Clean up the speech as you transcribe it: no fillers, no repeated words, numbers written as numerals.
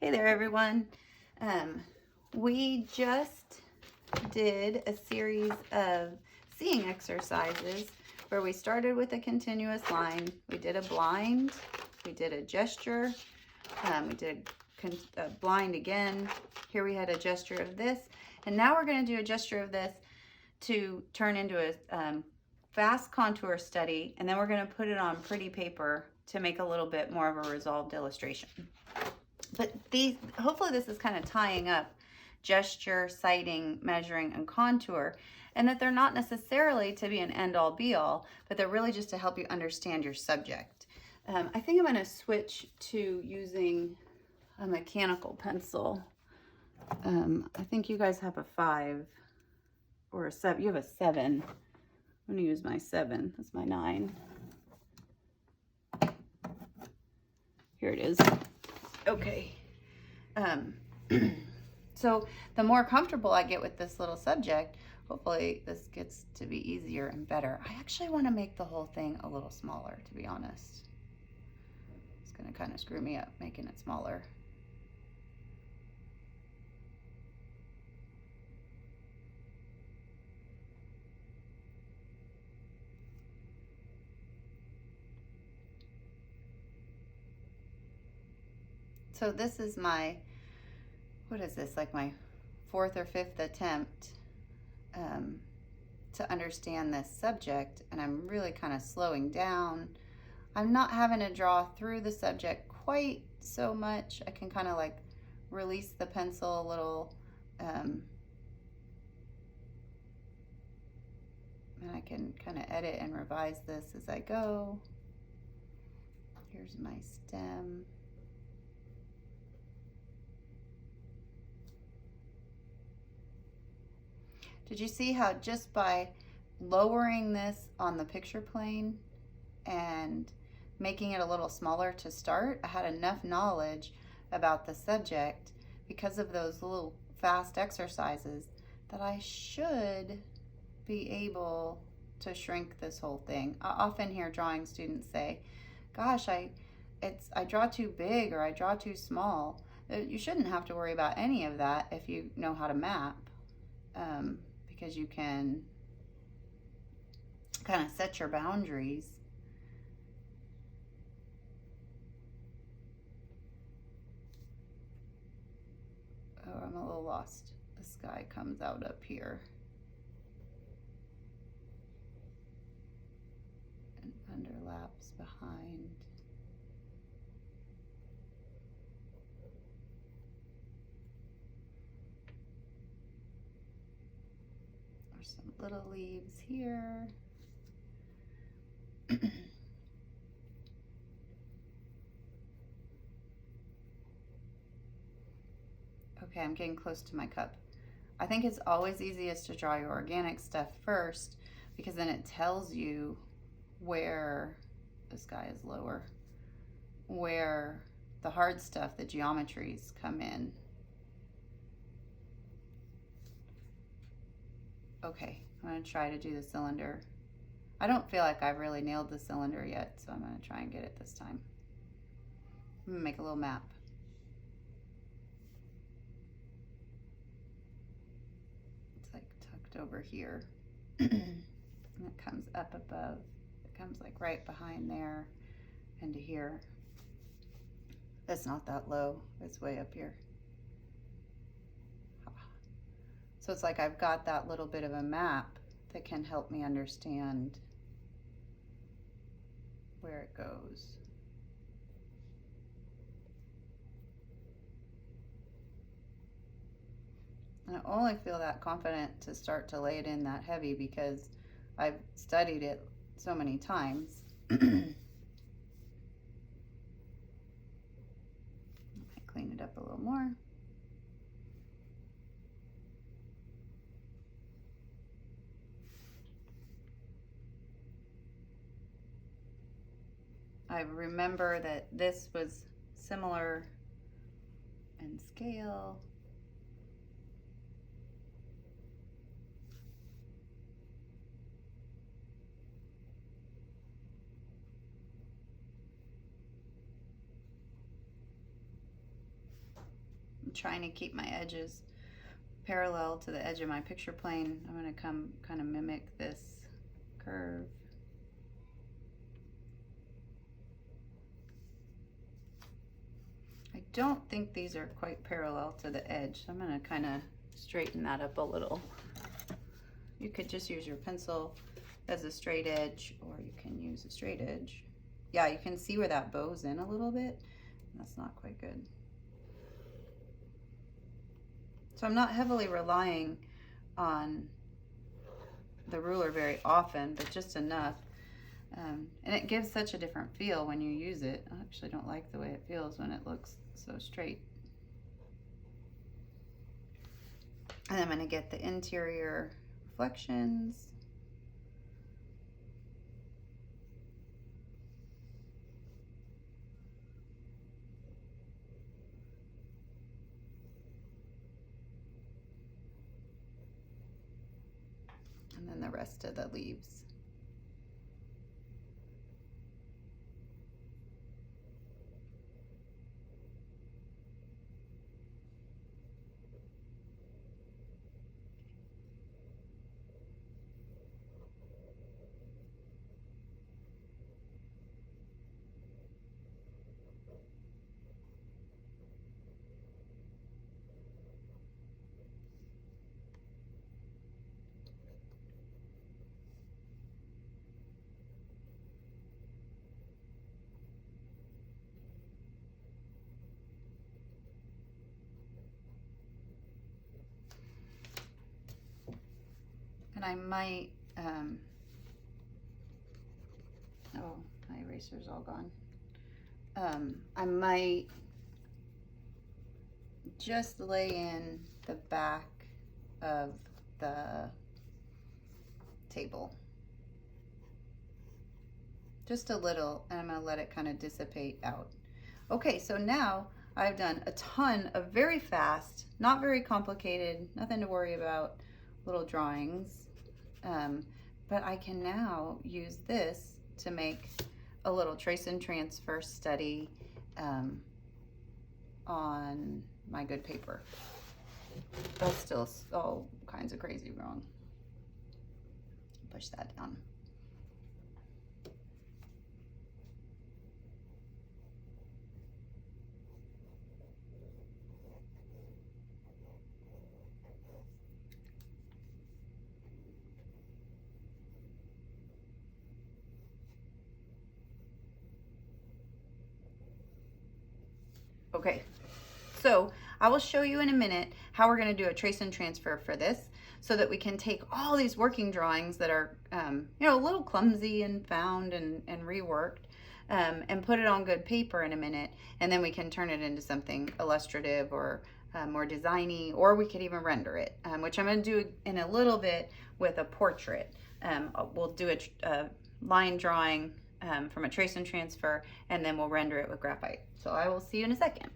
Hey there, everyone. We just did a series of seeing exercises where we started with a continuous line. We did a blind, we did a gesture, we did a blind again. Here we had a gesture of this, and now we're going to do a gesture of this to turn into a fast contour study, and then we're going to put it on pretty paper to make a little bit more of a resolved illustration. But hopefully this is kind of tying up gesture, sighting, measuring, and contour, and that they're not necessarily to be an end-all be-all, but they're really just to help you understand your subject. I think I'm going to switch to using a mechanical pencil. I think you guys have a 5 or a 7. You have a 7. I'm going to use my 7. That's my 9. Here it is. Okay. So the more comfortable I get with this little subject, hopefully this gets to be easier and better. I actually want to make the whole thing a little smaller, to be honest. It's going to kind of screw me up making it smaller. So this is my, what is this, like my 4th or 5th attempt to understand this subject, and I'm really kind of slowing down. I'm not having to draw through the subject quite so much. I can kind of like release the pencil a little, and I can kind of edit and revise this as I go. Here's my stem. Did you see how just by lowering this on the picture plane and making it a little smaller to start, I had enough knowledge about the subject because of those little fast exercises that I should be able to shrink this whole thing. I often hear drawing students say, gosh, I draw too big or I draw too small. You shouldn't have to worry about any of that if you know how to map. Because you can kind of set your boundaries. Oh, I'm a little lost. The sky comes out up here and underlaps behind. There's some little leaves here. Okay, I'm getting close to my cup. I think it's always easiest to draw your organic stuff first because then it tells you where the sky is lower, where the hard stuff, the geometries, come in. Okay, I'm going to try to do the cylinder. I don't feel like I've really nailed the cylinder yet, so I'm going to try and get it this time. I'm going to make a little map. It's like tucked over here. And it comes up above. It comes like right behind there and to here. It's not that low. It's way up here. So it's like I've got that little bit of a map that can help me understand where it goes. And I only feel that confident to start to lay it in that heavy because I've studied it so many times. I clean it up a little more. I remember that this was similar in scale. trying to keep my edges parallel to the edge of my picture plane. I'm going to come kind of mimic this curve. I don't think these are quite parallel to the edge, so I'm going to kind of straighten that up a little. You could just use your pencil as a straight edge, or you can use a straight edge. Yeah, you can see where that bows in a little bit. That's not quite good. So I'm not heavily relying on the ruler very often, but just enough. And it gives such a different feel when you use it. I actually don't like the way it feels when it looks so straight. And I'm going to get the interior reflections. And then the rest of the leaves. And I might, oh, my eraser's all gone. I might just lay in the back of the table. Just a little, and I'm gonna let it kind of dissipate out. Okay, so now I've done a ton of very fast, not very complicated, nothing to worry about, little drawings. But I can now use this to make a little trace and transfer study on my good paper. That's still all kinds of crazy wrong. Push that down. Okay, so I will show you in a minute how we're going to do a trace and transfer for this, so that we can take all these working drawings that are, you know, a little clumsy and found and reworked, and put it on good paper in a minute, and then we can turn it into something illustrative or more designy, or we could even render it, which I'm going to do in a little bit with a portrait. We'll do a line drawing from a trace and transfer, and then we'll render it with graphite. So I will see you in a second.